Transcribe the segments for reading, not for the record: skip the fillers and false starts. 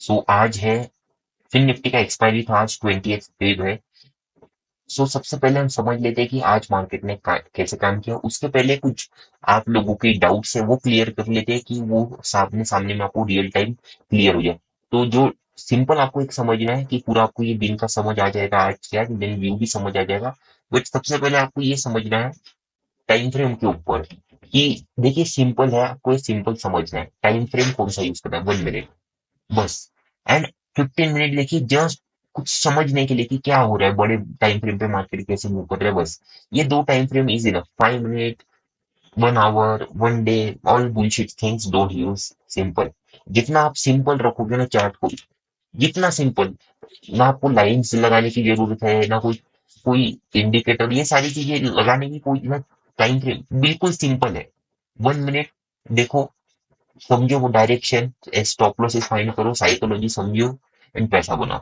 सो आज है, fin Nifty का एक्सपायरी था आज 20th है। सो सबसे पहले हम समझ लेते हैं कि आज मार्केट ने कैसे काम किया। उसके पहले कुछ आप लोगों के डाउट्स है वो क्लियर कर लेते हैं कि वो सामने सामने में आपको रियल टाइम क्लियर हो जाए। तो जो सिंपल आपको एक समझना है कि पूरा आपको ये दिन का समझ आ जाएगा, आज क्या है, दिन व्यू भी समझ आ जाएगा। बट सबसे पहले आपको ये समझना है टाइम फ्रेम के ऊपर कि देखिए सिंपल है, आपको ये सिंपल समझना है टाइम फ्रेम कौन सा यूज करना है, 1 मिनट बस। एंड 15 मिनट देखिए जस्ट कुछ समझने के लिए कि क्या हो रहा है, बड़े टाइम फ्रेम पे मार्केट कैसे मूव कर रहा है, बस ये दो time frame is enough. 5 minute, 1 hour, 1 day, all bullshit things, don't use simple. जितना आप सिंपल रखोगे ना चार्ट को, जितना सिंपल, ना आपको लाइंस लगाने की जरूरत है, ना कोई कोई इंडिकेटर, ये सारी चीजें लगाने की कोई ना। टाइम फ्रेम बिल्कुल सिंपल है। 1 मिनट देखो, समझो वो डायरेक्शन, स्टॉप लॉस फाइंड करो, साइकोलॉजी समझो, एंड पैसा बनाओ।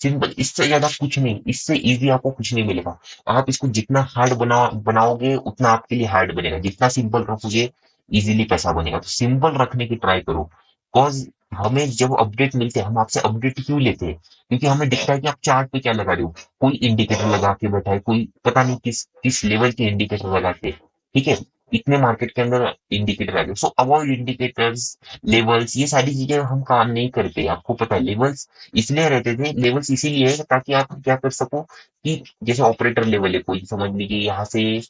सिंपल, इससे ज्यादा कुछ नहीं, इससे इजी आपको कुछ नहीं मिलेगा। आप इसको जितना हार्ड बनाओगे उतना आपके लिए हार्ड बनेगा, जितना सिंपल रखोगे इजीली पैसा बनेगा। तो सिंपल रखने की ट्राई करो। कॉज हमें जब अपडेट मिलते हैं, हम आपसे अपडेट क्यों लेते हैं? क्योंकि हमें दिखता है कि आप चार्ट पे क्या लगा रहे हो। कोई इंडिकेटर लगा के बैठा है, कोई पता नहीं किस किस लेवल के इंडिकेटर लगा के, ठीक है, इतने मार्केट के अंदर इंडिकेटर आ गए। सो अवॉइड इंडिकेटर्स, लेवल्स, ये सारी चीजें हम काम नहीं करते। आपको पता है लेवल्स इसलिए रहते थे, लेवल्स इसीलिए है ताकि आप क्या कर सको कि जैसे ऑपरेटर लेवल है, कोई समझ लीजिए यहाँ से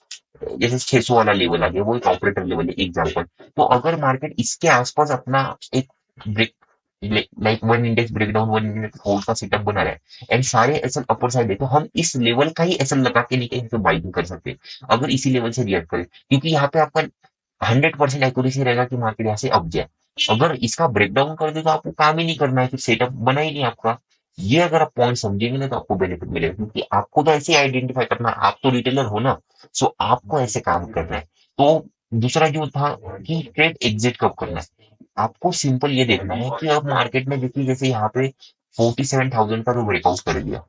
जैसे 600 वाला लेवल आ गया, वो एक ऑपरेटर लेवल है एग्जाम्पल। तो अगर मार्केट इसके आसपास अपना एक break, like one index breakdown, one index hold का सेटअप बना रहा है एंड सारे एसएल अपर साइड है, तो हम इस लेवल का ही एसएल लगा के नहीं कहीं पे बाइंग कर सकते अगर इसी लेवल से रिएक्ट करें, क्योंकि यहाँ पे आपका 100% एक्यूरेसी रहेगा कि मार्केट यहाँ से अप जाए। अगर इसका ब्रेकडाउन कर दे तो आपको काम ही नहीं करना है, फिर सेटअप बना ही नहीं आपका। ये अगर आप पॉइंट समझेंगे ना तो आपको बेनिफिट मिलेगा, क्योंकि आपको तो ऐसे आइडेंटिफाई करना है, आप तो रिटेलर हो ना। सो आपको ऐसे काम करना है। तो दूसरा जो था कि ट्रेड एग्जिट कब करना है, आपको सिंपल ये देखना है कि अब मार्केट में देखिए जैसे यहाँ पे 47,000 का जो ब्रेकआउट कर दिया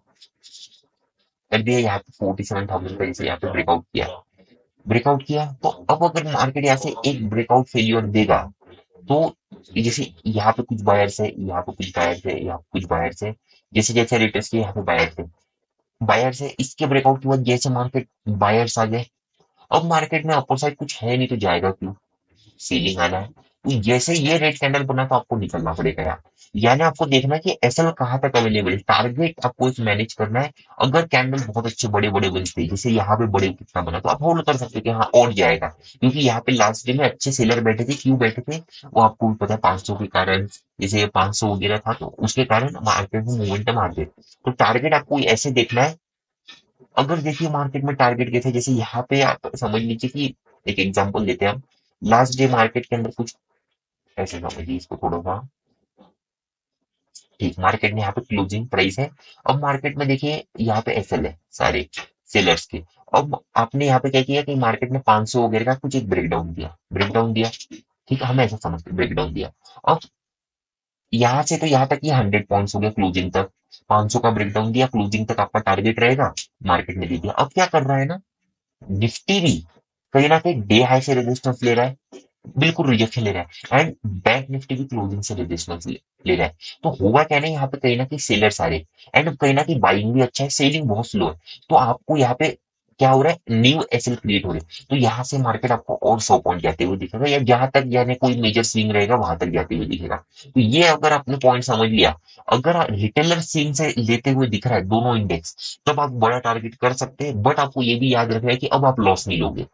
यहाँ पे 47,000 का जैसे यहाँ पे ब्रेकआउट किया तो अब अगर मार्केट यहाँ से एक ब्रेकआउट फेलियर देगा तो जैसे यहाँ पे कुछ बायर्स है, यहाँ पे कुछ बायर्स है, यहाँ पे कुछ बायर्स है, जैसे जैसे रिटर्स के यहाँ पे बायर्स है, इसके ब्रेकआउट के बाद जैसे मार्केट बायर्स आ गए, अब मार्केट में अपर साइड कुछ है नहीं तो जाएगा क्यों, सीलिंग आना है। तो जैसे ये रेड कैंडल बना तो आपको निकलना पड़ेगा यार। यानी आपको देखना है कि एसएल कहाँ तक अवेलेबल है, टारगेट आपको एक मैनेज करना है। अगर कैंडल बहुत अच्छे बड़े बड़े बनते हैं, जैसे यहाँ पे बड़े कितना बना, तो आप होल्ड कर सकते हैं कि हाँ और जाएगा, क्योंकि यहाँ पे लास्ट डे में अच्छे सेलर बैठे थे। क्यों बैठे थे वो आपको भी पता है, 500 के कारण, जैसे ये 500 वगैरह था तो उसके कारण मार्केट में मोमेंटम आ गए। तो टारगेट आपको ऐसे देखना है। अगर देखिए मार्केट में टारगेट कैसे, जैसे यहाँ पे आप समझ लीजिए कि एक एग्जांपल देते हैं हम, लास्ट डे मार्केट के अंदर कुछ ऐसे समझिए इसको थोड़ा सा, ठीक, मार्केट में यहाँ पे क्लोजिंग प्राइस है। अब मार्केट में देखिए यहाँ पे एसएल है सारे सेलर्स के। अब आपने यहाँ पे क्या किया कि मार्केट में 500 वगैरह का कुछ एक ब्रेकडाउन दिया, ठीक है, हम ऐसा समझते ब्रेकडाउन दिया। अब यहाँ से तो यहाँ तक ये 100 पॉइंट्स हो गया क्लोजिंग तक, 500 का ब्रेकडाउन दिया, क्लोजिंग तक आपका टारगेट रहेगा, मार्केट ने दे दिया। अब क्या कर रहा है ना, निफ्टी भी कहीं ना कहीं डे हाई से रेजिस्टेंस ले रहा है, बिल्कुल रिजेक्शन ले रहा है, एंड बैंक निफ्टी भी क्लोजिंग से रेजिस्टेंस ले रहा है। तो होगा क्या ना, यहाँ पे कहीं ना कहीं सेलर्स आ रहे हैं एंड कहीं ना कहीं बाइंग भी अच्छा है, सेलिंग बहुत स्लो है। तो आपको यहाँ पे क्या हो रहा है, न्यू एसएल क्रिएट हो रही है, तो यहाँ से मार्केट आपको और 100 पॉइंट जाते हुए दिखेगा, या जहां तक यानी कोई मेजर स्विंग रहेगा वहां तक जाते हुए दिखेगा। तो ये अगर आपने पॉइंट समझ लिया, अगर रिटेलर स्विंग से लेते हुए दिख रहा है दोनों इंडेक्स, तब आप बड़ा टारगेट कर सकते हैं। बट आपको ये भी याद रखना है कि अब आप लॉस नहीं लोगे।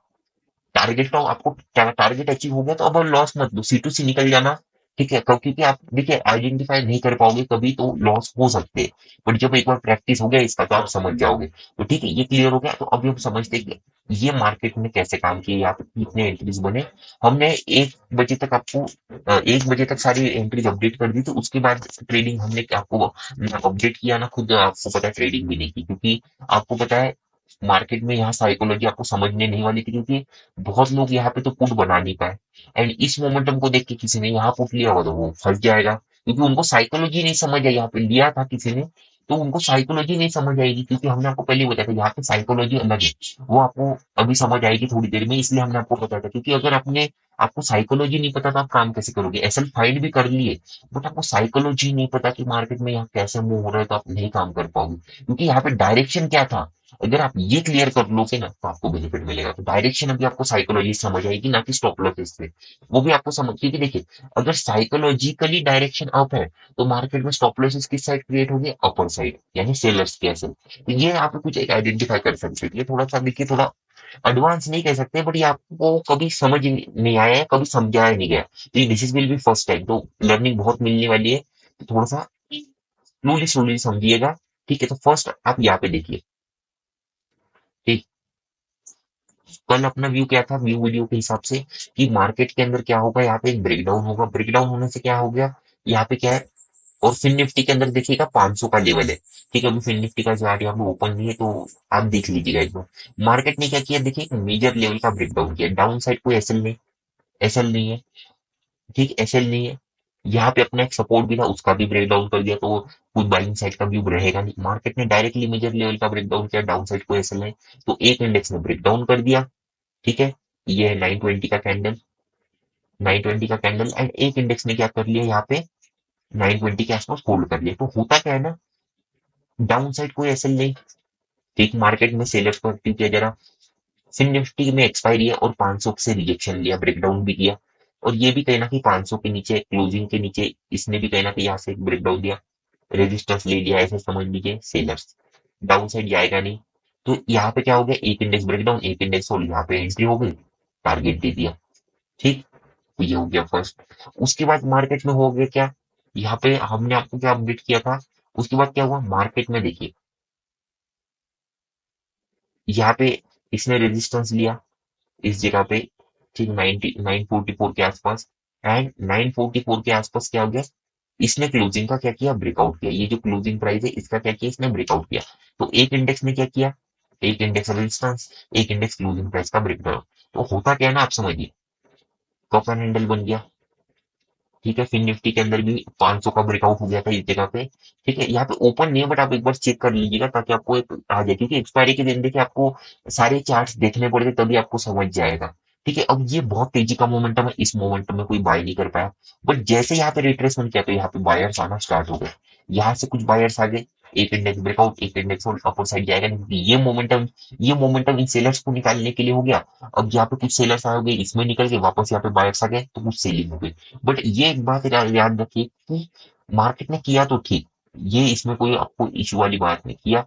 टारगेट तो आपको टारगेट अचीव हो गया तो अब लॉस मत लो, सी टू सी निकल जाना, ठीक है, क्योंकि आप देखिए आइडेंटिफाई नहीं कर पाओगे कभी तो लॉस हो सकते हैं, बट जब एक बार प्रैक्टिस हो गया इसका तो आप समझ जाओगे। तो ठीक है, ये क्लियर हो गया। तो अभी हम समझते हैं कि ये मार्केट में कैसे काम किया, यहाँ पे कितने एंट्रीज बने। हमने 1 बजे तक आपको 1 बजे तक सारी एंट्रीज अपडेट कर दी, तो उसके बाद ट्रेडिंग हमने आपको अपडेट किया ना, खुद आपको पता है ट्रेडिंग भी नहीं की, क्योंकि आपको पता है मार्केट में यहाँ साइकोलॉजी आपको समझने नहीं वाली थी, क्योंकि बहुत लोग यहाँ पे तो पुट बना नहीं पाए, एंड इस मोमेंटम को देख के किसी ने यहाँ पुट लिया होगा तो वो फंस जाएगा, क्योंकि उनको साइकोलॉजी नहीं समझ आई। यहाँ पे लिया था किसी ने तो उनको साइकोलॉजी नहीं समझ आएगी, क्योंकि हमने आपको पहले ही बताया था यहाँ पे साइकोलॉजी अलग है, वो आपको अभी समझ आएगी थोड़ी देर में, इसलिए हमने आपको बताया था। क्योंकि अगर आपने आपको साइकोलॉजी नहीं पता तो आप काम कैसे करोगे? एसएल फाइंड भी कर लिए, बट आपको साइकोलॉजी नहीं पता कि मार्केट में यहाँ कैसे मूव हो रहा है, तो आप नहीं काम कर पाओगे, क्योंकि यहाँ पे डायरेक्शन क्या था। अगर आप ये क्लियर कर लोगे ना तो आपको बेनिफिट मिलेगा। तो डायरेक्शन अभी आपको साइकोलॉजी समझ आएगी, ना कि स्टॉप लॉस से। वो भी आपको समझ, क्योंकि देखिए, अगर साइकोलॉजिकली डायरेक्शन अप है तो मार्केट में स्टॉप लॉसेस किस साइड क्रिएट होगी? अपर साइड, यानी सेलर्स के एसएल। तो ये आप कुछ एक आइडेंटिफाई कर सकते हैं। ये थोड़ा सा देखिए, थोड़ा एडवांस नहीं कह सकते, बट ये आपको कभी समझ नहीं आया है, कभी समझाया नहीं गया। तो this is will be first time, तो लर्निंग बहुत मिलने वाली है। तो थोड़ा सा स्लोली स्लोली समझिएगा। ठीक है, तो फर्स्ट आप यहाँ पे देखिए। ठीक, कल अपना व्यू क्या था, व्यू वीडियो के हिसाब से, कि मार्केट के अंदर क्या होगा, यहाँ पे एक ब्रेकडाउन होगा। ब्रेकडाउन होने से क्या हो गया, यहाँ पे क्या है, और फिन निफ्टी के अंदर देखिएगा 500 का लेवल है। ठीक है, अभी फिन निफ्टी का चार्ट यहाँ पे ओपन नहीं है, तो आप देख लीजिएगा एक बार। मार्केट ने क्या किया, देखिए एक मेजर लेवल का ब्रेकडाउन किया। डाउन साइड कोई एसएल नहीं, एसएल नहीं है। ठीक, एसएल नहीं है। यहाँ पे अपना एक सपोर्ट भी था, उसका भी ब्रेकडाउन कर दिया, तो कुछ बाइंग साइड का व्यू रहेगा नहीं। मार्केट ने डायरेक्टली मेजर लेवल का ब्रेकडाउन किया, डाउन साइड कोई एसएल नहीं, तो एक इंडेक्स ने ब्रेकडाउन कर दिया। ठीक है, ये है 920 का कैंडल, 920 का कैंडल, एंड एक इंडेक्स ने क्या कर लिया यहाँ पे, 920 के आसपास होल्ड कर लिया। तो होता क्या है ना, डाउन साइड कोई एसएल नहीं। ठीक, मार्केट में सेलर्स को एक्टिव किया जा रहा। फिन निफ्टी में एक्सपायरी है और 500 से रिजेक्शन लिया, ब्रेकडाउन भी किया। और ये भी कहीं ना कहीं 500 के नीचे, क्लोजिंग के नीचे, इसने भी कहीं ना कहीं यहाँ से एक ब्रेकडाउन दिया, रेजिस्टेंस ले लिया, ऐसे समझ लीजिए सेलर्स। डाउन साइड जाएगा नहीं। तो यहाँ पे क्या हो गया, एक इंडेक्स ब्रेकडाउन, एक इंडेक्स होल्ड, यहाँ पे एंट्री हो गई, टारगेट दे दिया। ठीक, तो ये हो गया फर्स्ट। उसके बाद मार्केट में हो गया क्या, यहाँ पे हमने आपको क्या अपडेट किया था। उसके बाद क्या हुआ मार्केट में, देखिए यहाँ पे इसने रेजिस्टेंस लिया इस जगह पे। ठीक, 944 के आसपास, एंड 944 के आसपास क्या हो गया, इसने क्लोजिंग का क्या किया, ब्रेकआउट किया। ये जो क्लोजिंग प्राइस है इसका क्या किया, इसने ब्रेकआउट किया। तो एक इंडेक्स ने क्या किया, एक इंडेक्स रेजिस्टेंस, एक इंडेक्स क्लोजिंग प्राइस का ब्रेकडाउन। तो होता क्या है ना, आप समझिए, कप एंड हैंडल बन गया। ठीक है, फिर निफ्टी के अंदर भी 500 का ब्रेकआउट हो गया था इस जगह पे। ठीक है, यहाँ पे ओपन नहीं है, बट आप एक बार चेक कर लीजिएगा ताकि आपको एक आ जाए, क्योंकि एक्सपायरी के दिन देखिए आपको सारे चार्ट्स देखने पड़ेंगे, तभी आपको समझ जाएगा। ठीक है, अब ये बहुत तेजी का मोमेंटम है, इस मोमेंटम में कोई बाय नहीं कर पाया, बट जैसे यहाँ पे रिट्रेसमेंट किया तो यहाँ पे बायर्स आना स्टार्ट हो गए। यहाँ से कुछ बायर्स आ गए, एक इंडेक्स ब्रेकआउट, एक इंडेक्स अपर साइड जाएगा नहीं, क्योंकि ये मोमेंटम इन सेलर्स को निकालने के लिए हो गया। अब यहाँ पे कुछ सेलर्स आ गए, इसमें निकल के वापस यहाँ पे बायर्स आ गए, तो कुछ सेलिंग हो गई। बट ये एक बात याद रखिए कि मार्केट ने किया तो ठीक, ये इसमें कोई आपको इश्यू वाली बात नहीं किया,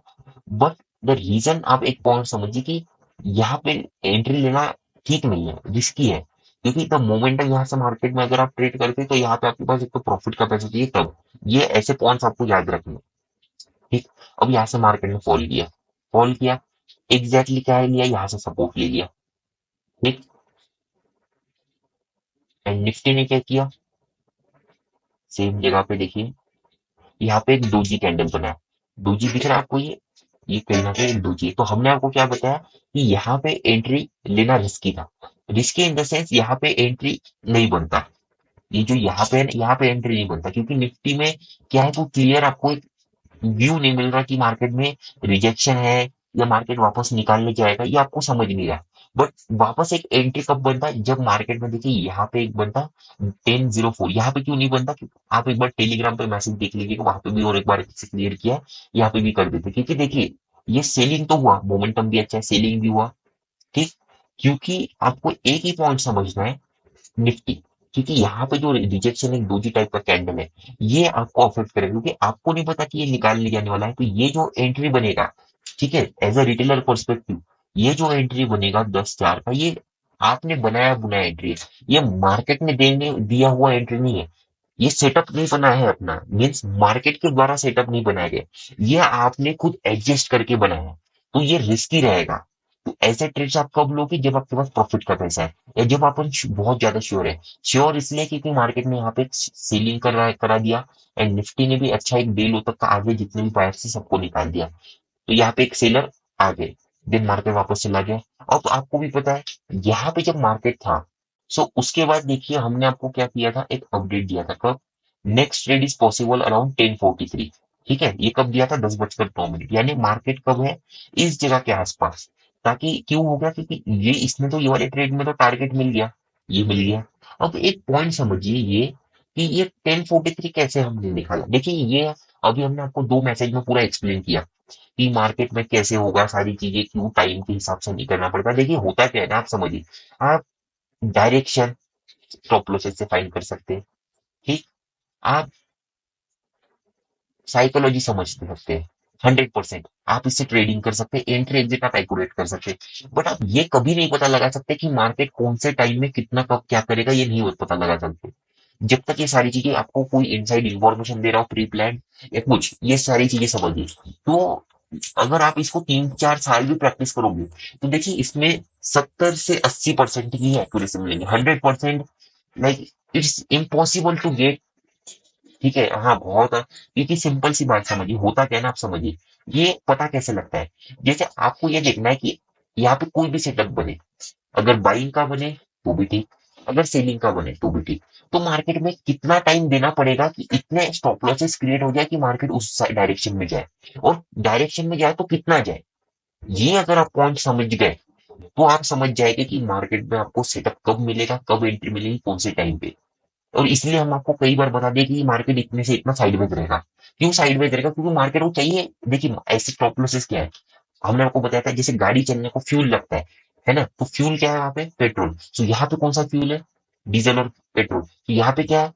बट द रीजन आप एक पॉइंट समझिए कि यहाँ पे एंट्री लेना ठीक नहीं है, रिस्की है, क्योंकि द मोमेंटम यहाँ से मार्केट में अगर आप ट्रेड करते हैं तो यहाँ पे आपके पास एक तो प्रॉफिट का पैसा चाहिए तब। ये ऐसे पॉइंट्स आपको याद रखने। ठीक, अब यहाँ से मार्केट ने फॉल किया, फॉल किया, एग्जैक्टली क्या है लिया, यहाँ से सपोर्ट ले लिया। ठीक, एंड निफ्टी ने क्या किया, सेम जगह पे देखिए, यहाँ पे एक डोजी कैंडल बना है। डोजी दिख रहा है आपको, ये कहीं ना कहीं एक डोजी है। तो हमने आपको क्या बताया कि यहाँ पे एंट्री लेना रिस्की था। रिस्की इन द सेंस यहाँ पे एंट्री नहीं बनता, ये जो यहाँ पे है ना, यहाँ पे एंट्री नहीं बनता, क्योंकि निफ्टी में क्या है, वो क्लियर आपको एक व्यू नहीं मिल रहा कि मार्केट में रिजेक्शन है या मार्केट वापस निकालने जाएगा, ये आपको समझ नहीं रहा। बट वापस एक एंट्री कब बनता है, जब मार्केट में देखिए यहाँ पे एक बनता 1004। यहाँ पे क्यों नहीं बनता, क्योंकि आप एक बार टेलीग्राम पे मैसेज देख लीजिएगा, वहां पे भी और एक बार क्लियर किया है, यहाँ पे भी कर देते, क्योंकि देखिए ये सेलिंग तो हुआ, मोमेंटम भी अच्छा है, सेलिंग भी हुआ। ठीक, क्योंकि आपको एक ही पॉइंट समझना है, निफ्टी, क्योंकि यहाँ पे जो रिजेक्शन एक दोजी टाइप का कैंडल है, ये आपको अफेक्ट करेगा, क्योंकि आपको नहीं पता कि ये निकाल लिया जाने वाला है। तो ये जो एंट्री बनेगा, ठीक है, एज अ रिटेलर पर्सपेक्टिव, ये जो एंट्री बनेगा 10-4 का, ये आपने बनाया बुनाया एंट्री है, ये मार्केट ने देने दिया हुआ एंट्री नहीं है। ये सेटअप नहीं बना है अपना, मीन्स मार्केट के द्वारा सेटअप नहीं बनाया गया, ये आपने खुद एडजस्ट करके बनाया है। तो ये रिस्की रहेगा। तो ऐसे ट्रेड्स आप कब लोगे, जब आपके पास प्रॉफिट का पैसा है, या जब अपन बहुत ज्यादा श्योर है। श्योर इसलिए क्योंकि मार्केट ने यहाँ पे सेलिंग करा दिया, एंड निफ्टी ने भी अच्छा एक डे लो तक का आगे जितने भी बायर से सबको निकाल दिया। तो यहाँ पे एक सेलर आ गए, देन मार्केट वापस चला गया। अब आपको भी पता है, यहाँ पे जब मार्केट था, सो उसके बाद देखिए हमने आपको क्या किया था, एक अपडेट दिया था, कब, next trade is possible around 10:43। ठीक है, ये कब दिया था, 10:09, यानी मार्केट कब है, इस जगह के आसपास। ताकि क्यों हो गया, क्योंकि ये इसमें तो ये वाले ट्रेड में तो टारगेट मिल गया, ये मिल गया। अब एक पॉइंट समझिए ये कि ये 1043 कैसे हमने निकाला। देखिए ये अभी हमने आपको 2 मैसेज में पूरा एक्सप्लेन किया कि मार्केट में कैसे होगा सारी चीजें, क्यों टाइम के हिसाब से नहीं करना पड़ता। देखिए होता क्या है ना, आप समझिए। आप डायरेक्शन स्टॉप लॉसेस से फाइंड कर सकते हैं। ठीक। आप साइकोलॉजी समझ सकते हैं 100%। आप इससे ट्रेडिंग कर सकते हैं, एंट्री एग्जिट आप एक्यूरेट कर सकते हैं, बट आप ये कभी नहीं पता लगा सकते कि मार्केट कौन से टाइम में कितना कब क्या करेगा, ये नहीं पता लगा सकते जब तक ये सारी चीजें आपको कोई इनसाइड इंफॉर्मेशन दे रहा हो, प्री प्लान या कुछ, ये सारी चीजें समझिए। तो अगर आप इसको 3-4 साल भी प्रैक्टिस करोगे तो देखिए इसमें 70 से 80% की एक्यूरेसी मिलेगी। 100% like it's impossible to get. ठीक है, हाँ बहुत है। क्योंकि सिंपल सी बात समझिए, होता क्या है ना, आप समझिए। ये पता कैसे लगता है, जैसे आपको ये देखना है कि यहाँ पे कोई भी सेटअप बने, अगर बाइंग का बने तो भी ठीक, अगर सेलिंग का बने तो भी ठीक। तो मार्केट में कितना टाइम देना पड़ेगा कि इतने स्टॉप लॉसेस क्रिएट हो जाए कि मार्केट उस डायरेक्शन में जाए, और डायरेक्शन में जाए तो कितना जाए। ये अगर आप पॉइंट समझ गए तो आप समझ जाएंगे कि मार्केट में आपको सेटअप कब मिलेगा, कब एंट्री मिलेगी, कौन से टाइम पे। और इसलिए हम आपको कई बार बता दें कि मार्केट इतने से इतना साइडवेज रहेगा। क्यों साइडवेज रहेगा? क्योंकि मार्केट को चाहिए। देखिए ऐसे स्टॉप लॉसेस क्या है, हमने आपको बताया था जैसे गाड़ी चलने को फ्यूल लगता है ना? तो फ्यूल क्या है वहां पे? पेट्रोल। तो यहाँ पे कौन सा फ्यूल है? डीजल और पेट्रोल। तो यहाँ पे क्या है?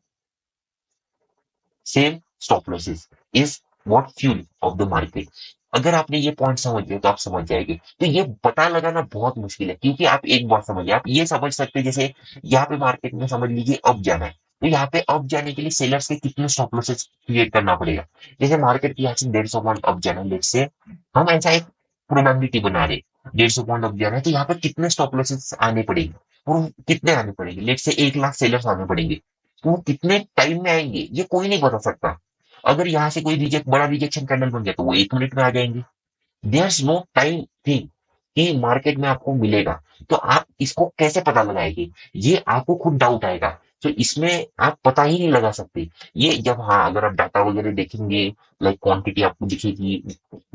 Same. Stop losses is what fuel of the market. अगर आपने ये पॉइंट समझ लिया तो आप समझ जाएंगे। तो ये पता लगाना बहुत मुश्किल है, क्योंकि आप एक बात समझिए, आप ये समझ सकते हैं जैसे यहाँ पे मार्केट में समझ लीजिए अब जाना है, तो यहाँ पे अब जाने के लिए सेलर्स के कितने स्टॉप लॉसेस क्रिएट करना पड़ेगा। जैसे मार्केट की यहाँ से 150 पॉइंट अब जाना है, लेट से हम ऐसा एक प्रोबेबिलिटी बना रहे, 150 पॉइंट अब जाना है, तो यहाँ पे कितने स्टॉप लॉसेस आने पड़ेंगे, और कितने आने पड़ेंगे? लेट से 1 लाख सेलर्स आने पड़ेंगे। तो वो कितने टाइम में आएंगे ये कोई नहीं बता सकता। अगर यहाँ से कोई बड़ा रिजेक्शन कैंडल बन गया तो वो 1 मिनट में आ जाएंगे। देयर नो टाइम थिंग कि मार्केट में आपको मिलेगा। तो आप इसको कैसे पता लगाएंगे? ये आपको खुद डाउट आएगा। तो इसमें आप पता ही नहीं लगा सकते। ये जब, हाँ, अगर आप डाटा वगैरह देखेंगे, लाइक क्वांटिटी आपको दिखेगी,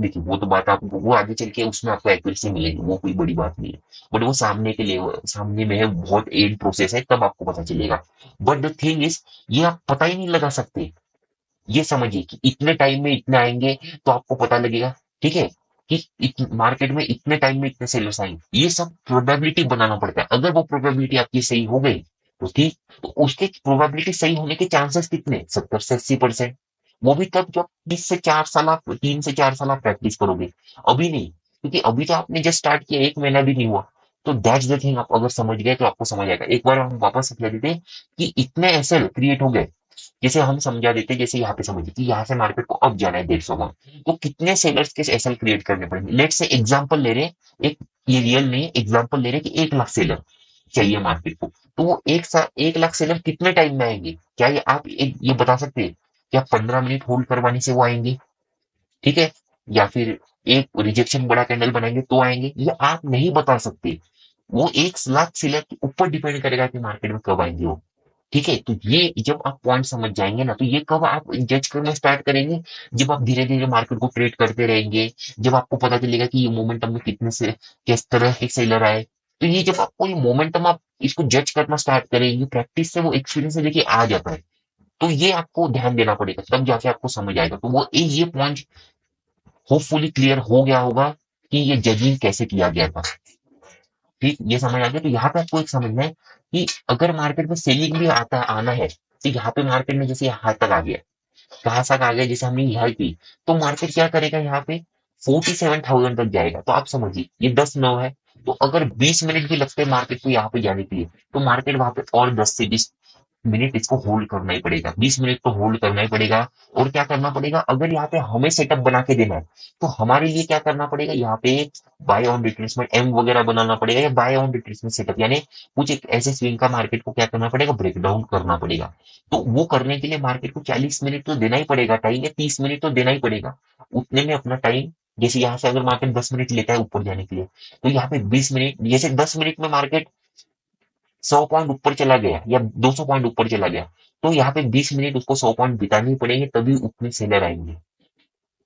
देखिए वो तो बात आपको, वो आगे चल के उसमें आपको एक्यूरेसी मिलेगी, वो कोई बड़ी बात नहीं है। बट वो सामने के लिए, सामने में है, बहुत एंड प्रोसेस है, तब आपको पता चलेगा। बट द थिंग इज, ये आप पता ही नहीं लगा सकते। ये समझिए कि इतने टाइम में इतने आएंगे तो आपको पता लगेगा। ठीक है, कि मार्केट में इतने टाइम में इतने सेलर्स आएंगे, ये सब प्रोबेबिलिटी बनाना पड़ता है। अगर वो प्रोबेबिलिटी आपकी सही हो गई तो ठीक। तो उसके प्रोबेबिलिटी सही होने के चांसेस कितने? 70 से 80%। वो भी तब जब 3 से 4 साल आप 3 से 4 साल आप प्रैक्टिस करोगे, अभी नहीं। क्योंकि अभी तो आपने जस्ट स्टार्ट किया, 1 महीना भी नहीं हुआ। तो दैट्स द थिंग, आप अगर समझ गए तो आपको समझ आएगा। एक बार हम वापस समझा देते हैं कि इतने एसएल क्रिएट हो गए, जैसे हम समझा देते, जैसे यहाँ पे समझिए कि यहाँ से मार्केट को अब जाना है 150 को, तो कितने सेलर्स के एसएल क्रिएट करने पड़ेंगे। लेट से एग्जांपल ले रहे हैं, एक, ये रियल नहीं, एग्जांपल ले रहे हैं कि 1 लाख सेलर चाहिए मार्केट को। तो वो 1 लाख सेलर कितने टाइम में आएंगे? क्या ये आप ये बता सकते हैं? क्या 15 मिनट होल्ड करवाने से वो आएंगे? ठीक है, या फिर एक रिजेक्शन बड़ा कैंडल बनाएंगे तो आएंगे? ये आप नहीं बता सकते। वो 1 लाख सेलर के ऊपर डिपेंड करेगा कि मार्केट में कब आएंगे वो। ठीक है, तो ये जब आप पॉइंट समझ जाएंगे ना, तो ये कब आप जज करना स्टार्ट करेंगे? जब आप धीरे धीरे मार्केट को ट्रेड करते रहेंगे, जब आपको पता चलेगा कि ये मोमेंटम में कितने से किस तरह के सेलर आए। तो ये जब आपको ये मोमेंटम, आप इसको जज करना स्टार्ट करेंगे, प्रैक्टिस से वो एक्सपीरियंस से देखिए आ जाता है। तो ये आपको ध्यान देना पड़ेगा, तब जाके आपको समझ आएगा। तो वो ये पॉइंट होपफुली क्लियर हो गया होगा कि ये जजिंग कैसे किया गया था। ठीक, ये समझ आ गया। तो यहाँ पे आपको एक समझना है कि अगर मार्केट में सेलिंग भी आता आना है, तो यहाँ पे मार्केट में जैसे यहाँ तक आ गया, कहाँ तक आ गया, जैसे हमने यहाँ की, तो मार्केट क्या करेगा? यहाँ पे 47,000 तक जाएगा। तो आप समझिए ये 10-9 है। तो अगर 20 मिनट भी लगते हैं मार्केट को यहाँ पे जाने के लिए, तो मार्केट वहां पे और 10 से 20 मिनट इसको होल्ड करना ही पड़ेगा, 20 मिनट तो होल्ड करना ही पड़ेगा। और क्या करना पड़ेगा? अगर यहाँ पे हमें सेटअप बना के देना है, तो हमारे लिए क्या करना पड़ेगा? यहाँ पे बाय ऑन रिट्रेसमेंट एम वगैरह बनाना पड़ेगा, या बाय ऑन रिट्रेसमेंट सेटअप, यानी कुछ एक ऐसे स्विंग का मार्केट को क्या करना पड़ेगा? ब्रेक डाउन करना पड़ेगा। तो वो करने के लिए मार्केट को 40 मिनट तो देना ही पड़ेगा टाइम, या 30 मिनट तो देना ही पड़ेगा। उतने में अपना टाइम, जैसे यहाँ से अगर मार्केट 10 मिनट लेता है ऊपर जाने के लिए, तो यहाँ पे 20 मिनट, जैसे 10 मिनट में मार्केट 100 पॉइंट ऊपर चला गया या 200 पॉइंट ऊपर चला गया, तो यहाँ पे 20 मिनट उसको 100 पॉइंट बिताने ही पड़ेंगे, तभी उतने सेलर आएंगे।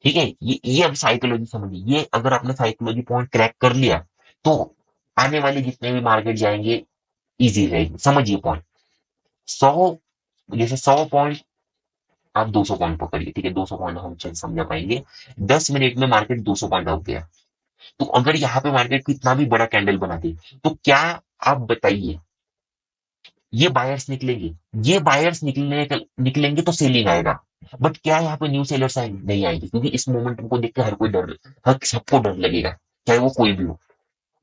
ठीक है, ये अब साइकोलॉजी समझिए। ये अगर आपने साइकोलॉजी पॉइंट क्रैक कर लिया, तो आने वाले जितने भी मार्केट जाएंगे, इजी रहेगी, समझिए पॉइंट। 100, जैसे 100 पॉइंट, आप 200 पॉइंट पकड़िए, ठीक है, 200 पॉइंट हम चल समझा पाएंगे। 10 मिनट में मार्केट 200 पॉइंट अप गया, तो अगर यहाँ पे मार्केट कितना भी बड़ा कैंडल बना दे, तो क्या, आप बताइए, ये बायर्स निकलेंगे? ये बायर्स निकलेंगे तो सेलिंग आएगा। बट क्या यहाँ पे न्यू सेलर्स आएंगे? नहीं आएंगे, क्योंकि इस मोमेंटम को देख के हर कोई डर, हर सबको डर लगेगा, चाहे वो कोई भी हो।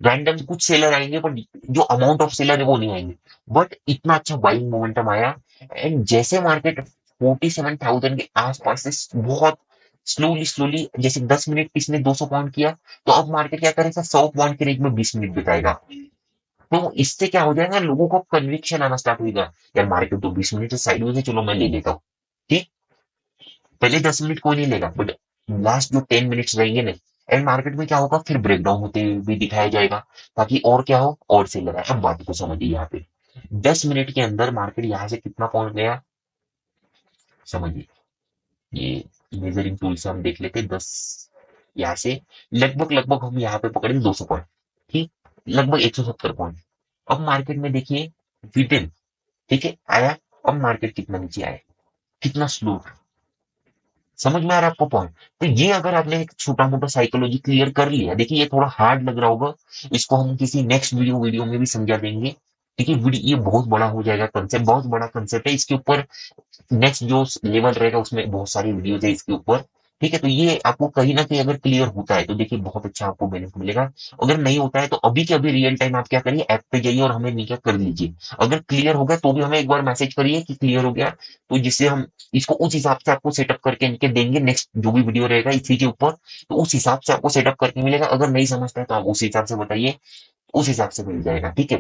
रैंडम कुछ सेलर आएंगे, बट जो अमाउंट ऑफ सेलर है वो नहीं आएंगे। बट इतना अच्छा बाइंग मोमेंटम आया, एंड जैसे मार्केट 47,000 के आसपास से बहुत स्लोली स्लोली, जैसे 10 मिनट इसने 200 पॉइंट किया, तो अब मार्केट क्या करेगा, 100 पॉइंट के रेंज में 20 मिनट बिताएगा। तो इससे क्या हो जाएगा, लोगों को कन्विक्शन आना स्टार्ट होगा, यार मार्केट तो 20 मिनट से साइडवेज है, चलो मैं ले लेता हूँ। ठीक, पहले 10 मिनट कोई नहीं लेगा, बट लास्ट जो 10 मिनट्स रहेंगे ना, एंड मार्केट में क्या होगा, फिर ब्रेकडाउन होते हुए भी दिखाया जाएगा, ताकि और क्या हो, और से लगा। अब बात को समझिए, यहाँ पे 10 मिनट के अंदर मार्केट यहाँ से कितना पहुंच गया, समझिए। ये मेजरिंग टूल से हम देख लेते, 10, यहाँ से लगभग लगभग हम यहाँ पे पकड़े 200 पॉइंट, ठीक, लगभग 170 पॉइंट। अब मार्केट में देखिए, विदिन, ठीक है, आया। अब मार्केट कितना नीचे आया, कितना स्लो, समझ में आ रहा है आपको पॉइंट? तो ये अगर आपने एक छोटा मोटा साइकोलॉजी क्लियर कर लिया, देखिए ये थोड़ा हार्ड लग रहा होगा, इसको हम किसी नेक्स्ट वीडियो में भी समझा देंगे। देखिए वीडियो ये बहुत बड़ा हो जाएगा, कंसेप्ट बहुत बड़ा कंसेप्ट है, इसके ऊपर नेक्स्ट जो लेवल रहेगा उसमें बहुत सारी वीडियोज है इसके ऊपर। ठीक है, तो ये आपको कहीं ना कहीं अगर क्लियर होता है तो देखिए बहुत अच्छा आपको बेनिफिट मिलेगा। अगर नहीं होता है तो अभी के अभी रियल टाइम आप क्या करिए, ऐप पे जाइए और हमें नीचे कर लीजिए। अगर क्लियर हो गया तो भी हमें एक बार मैसेज करिए कि क्लियर हो गया, तो जिससे हम इसको उस हिसाब से आपको सेटअप करके इनके देंगे, नेक्स्ट जो भी वीडियो रहेगा इसी के ऊपर, तो उस हिसाब से आपको सेटअप करके मिलेगा। अगर नहीं समझता है तो आप उस हिसाब से बताइए, उस हिसाब से मिल जाएगा, ठीक है।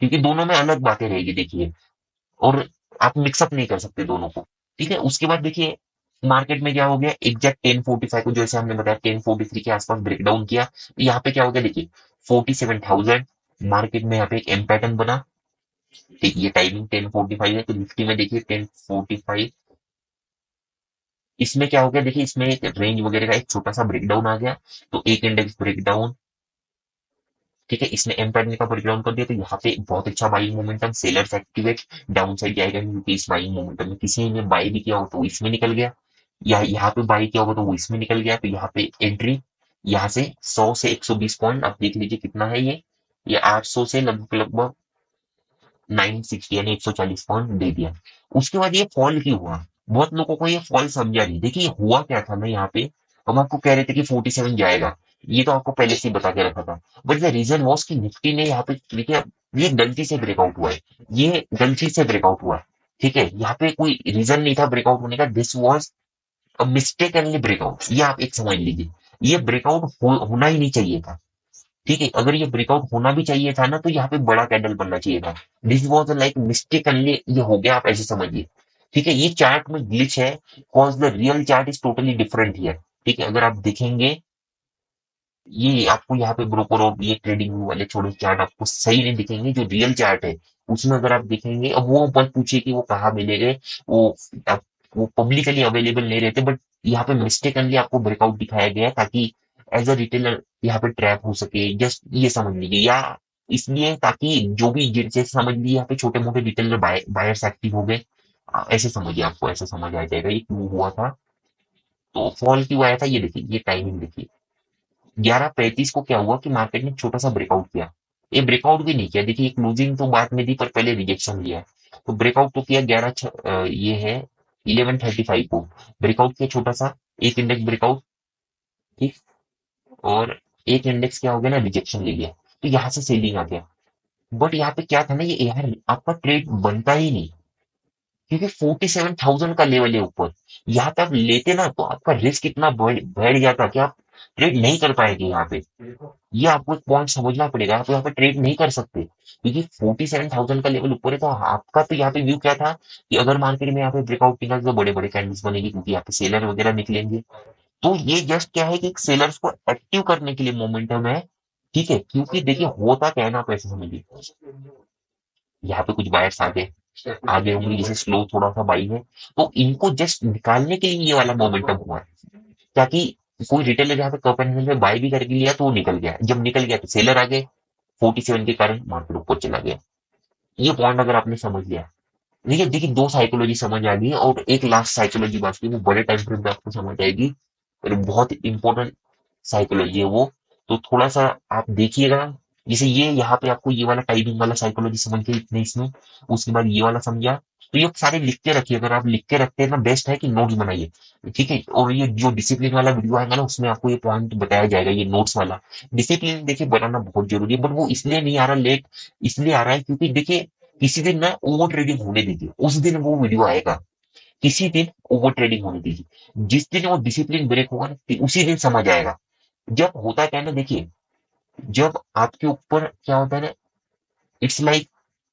क्योंकि दोनों में अलग बातें रहेगी देखिए, और आप मिक्सअप नहीं कर सकते दोनों को। ठीक है, उसके बाद देखिए मार्केट में क्या हो गया, एग्जैक्ट 10:45 को जैसे हमने बताया 10:43 के आसपास ब्रेकडाउन किया, तो यहाँ पे क्या हो गया देखिए, 47,000 मार्केट में यहाँ पे एक एम पैटर्न बना। ठीक, ये टाइमिंग 10:45 है, तो निफ्टी में देखिए 10:45, इसमें क्या हो गया देखिए, इसमें एक रेंज वगैरह का एक छोटा सा ब्रेकडाउन आ गया, तो एक इंडेक्स ब्रेकडाउन। ठीक है, इसने एम पैटर्न का ब्रेकडाउन कर दिया, तो यहाँ पे बहुत अच्छा buying momentum, sellers activate, down side जाएगा, क्योंकि इस बाइंग मोमेंटम में किसी ने बाई भी किया हो तो वो इसमें निकल गया, या यहाँ पे बाई किया होगा तो वो इसमें निकल गया, तो यहाँ पे एंट्री, यहाँ से 100 से 120 पॉइंट, आप देख लीजिए कितना है ये 800 से लगभग लगभग 960 यानी 140 पॉइंट दे दिया। उसके बाद ये फॉल क्यों हुआ, बहुत लोगों को ये फॉल समझा नहीं। देखिए हुआ क्या था ना, यहाँ पे हम आपको कह रहे थे कि 47 जाएगा, ये तो आपको पहले से ही बता के रखा था, बट द रीजन वॉज कि निफ्टी ने यहाँ पे देखिए, ये गलती से ब्रेकआउट हुआ है, ये गलती से ब्रेकआउट हुआ है। ठीक है, यहाँ पे कोई रीजन नहीं था ब्रेकआउट होने का, this was a mistake and breakout, ये आप एक समझ लीजिए। ये ब्रेकआउट होना ही नहीं चाहिए था। ठीक है, अगर ये ब्रेकआउट होना भी चाहिए था ना, तो यहाँ पे बड़ा कैंडल बनना चाहिए था। दिस वॉज लाइक मिस्टेक, ये हो गया, आप ऐसे समझिए। ठीक है, ये चार्ट में ग्लिच है, cause the real chart is totally different here. ठीक है, अगर आप देखेंगे, ये आपको यहाँ पे ब्रोकर और ये ट्रेडिंग वाले छोटे चार्ट आपको सही नहीं दिखेंगे, जो रियल चार्ट है उसमें अगर आप देखेंगे, अब वो मत पूछिए कि वो कहाँ मिलेंगे, वो आप, वो पब्लिकली अवेलेबल नहीं रहते, बट यहाँ पे मिस्टेकनली आपको ब्रेकआउट दिखाया गया है, ताकि एज अ रिटेलर यहाँ पे ट्रैप हो सके, जस्ट ये समझ लीजिए, या इसलिए ताकि जो भी जैसे समझ लीजिए यहाँ पे छोटे मोटे रिटेलर बायर्स एक्टिव हो गए, ऐसे समझिए, आपको ऐसे समझ आ जाएगा ये क्यों हुआ था। तो फॉल क्यों आया था, ये देखिए, ये टाइमिंग देखिए, 11:35 को क्या हुआ कि मार्केट ने छोटा सा ब्रेकआउट किया। ये ब्रेकआउट भी नहीं किया, देखिए क्लोजिंग तो बाद में दी, पर पहले रिजेक्शन लिया, तो ब्रेकआउट तो किया ये है 11:35 को ब्रेकआउट किया छोटा सा, एक इंडेक्स ब्रेकआउट, ठीक, और एक इंडेक्स क्या हो गया ना, रिजेक्शन ले लिया, तो यहाँ से सेलिंग आ गया। बट यहाँ पे क्या था ना, ये यार आपका ट्रेड बनता ही नहीं, क्योंकि 47,000 का लेवल है ऊपर, यहाँ पे आप लेते ना तो आपका रिस्क इतना बढ़ जाता कि आप ट्रेड नहीं कर पाएंगे यहाँ पे। ये आपको एक पॉइंट समझना पड़ेगा, आप यहाँ पे ट्रेड नहीं कर सकते, क्योंकि 47,000 का लेवल ऊपर है, तो आपका तो यहाँ पे व्यू क्या था कि अगर मार्केट में यहाँ पे ब्रेकआउट निकला तो बड़े बड़े कैंडल्स बनेगी, क्योंकि यहाँ पे सेलर वगैरह निकलेंगे। तो ये जस्ट क्या है कि सेलर्स को एक्टिव करने के लिए मोमेंटम है। ठीक है, क्योंकि देखिए होता क्या है ना, आप ऐसे समझिए, यहाँ पे कुछ बायर्स आगे होंगे, जैसे स्लो थोड़ा सा बाई है, तो इनको जस्ट निकालने के लिए ये वाला मोमेंटम हुआ है, ताकि कोई रिटेलर यहाँ पे कप एंड में बाई भी करके लिया तो वो निकल गया, जब निकल गया तो सेलर आ गए, 47 के कारण मार्केट ऊपर चला गया। ये पॉइंट अगर आपने समझ लिया, देखिए देखिए दो साइकोलॉजी समझ आ गई है और एक लास्ट साइकोलॉजी बाकी है, वो बड़े टाइम फ्रेम पे आपको समझ आएगी और बहुत इंपॉर्टेंट साइकोलॉजी है वो। तो थोड़ा सा आप देखिएगा, जैसे ये यहाँ पे आपको ये वाला टाइमिंग वाला साइकोलॉजी समझ गए इतने इसमें, उसके बाद ये वाला समझा, तो ये सारे लिख के रखिए। अगर आप लिख के रखते हैं ना, बेस्ट है कि नोट्स बनाइए, ठीक है। और ये जो डिसिप्लिन वाला वीडियो आएगा ना, उसमें आपको ये पॉइंट बताया जाएगा, ये नोट्स वाला। डिसिप्लिन देखिए बनाना बहुत जरूरी है, बट वो इसलिए नहीं आ रहा लेट, इसलिए आ रहा है क्योंकि देखिए किसी दिन ना ओवर ट्रेडिंग होने दीजिए, उस दिन वो वीडियो आएगा। किसी दिन ओवर ट्रेडिंग होने दीजिए, जिस दिन वो डिसिप्लिन ब्रेक होगा ना, उसी दिन समझ आएगा। जब होता क्या है ना, देखिए जब आपके ऊपर क्या होता है ना, इट्स लाइक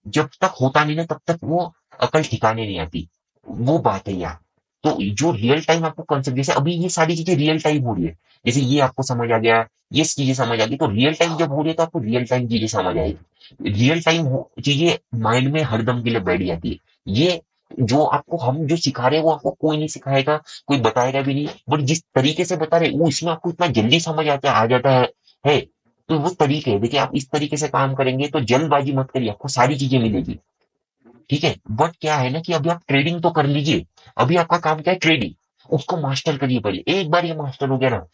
जब तक होता नहीं ना, तब तक वो अकल ठिकाने नहीं आती, वो बात है यार। तो जो रियल टाइम आपको कंसेप्ट, जैसे अभी ये सारी चीजें रियल टाइम हो रही है, जैसे ये आपको समझ आ गया, ये चीजें समझ आ गई, तो रियल टाइम जब हो रही है तो आपको रियल टाइम चीजें समझ आएगी। रियल टाइम चीजें माइंड में हरदम के लिए बैठ जाती है। ये जो आपको हम जो सिखा रहे हैं वो आपको कोई नहीं सिखाएगा, कोई बताएगा भी नहीं, बट जिस तरीके से बता रहे वो इसमें आपको इतना जल्दी समझ आता है, आ जाता है। तो वो तरीके है, देखिए आप इस तरीके से काम करेंगे तो जल्दबाजी मत करिए, आपको सारी चीजें मिलेगी, ठीक है। बट क्या है ना कि अभी आप ट्रेडिंग तो कर लीजिए, अभी आपका काम क्या है, ट्रेडिंग, उसको मास्टर करिए पहले। एक बार ये मास्टर हो गया ना,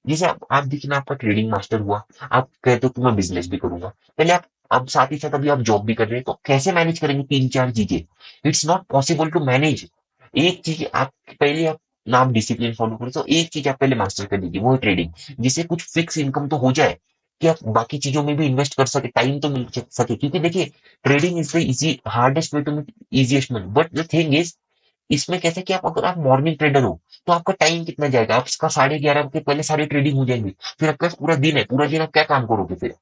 जैसे आप देखिए ना, आपका ट्रेडिंग मास्टर हुआ, आप कहते हो कि मैं बिजनेस भी करूंगा, पहले आप, अब साथ ही साथ अभी आप जॉब भी कर रहे हैं, तो कैसे मैनेज करेंगे तीन चार चीजें? It's not possible to manage. एक चीज आप पहले, आप ना आप डिसिप्लिन फॉलो करें, तो एक चीज आप पहले मास्टर कर लीजिए, वो है ट्रेडिंग, जिससे कुछ फिक्स इनकम तो हो जाए कि आप बाकी चीजों में भी इन्वेस्ट कर सके, टाइम तो मिल सके, क्योंकि देखिए trading is the easy hardest way to easiest money, but the thing is, इसमें कैसे कि आप अगर आप मॉर्निंग ट्रेडर हो तो आपका टाइम कितना जाएगा, आपका 11:30 के पहले सारी ट्रेडिंग हो जाएंगी, फिर आपका पूरा दिन है, पूरा दिन आप क्या काम करोगे फिर?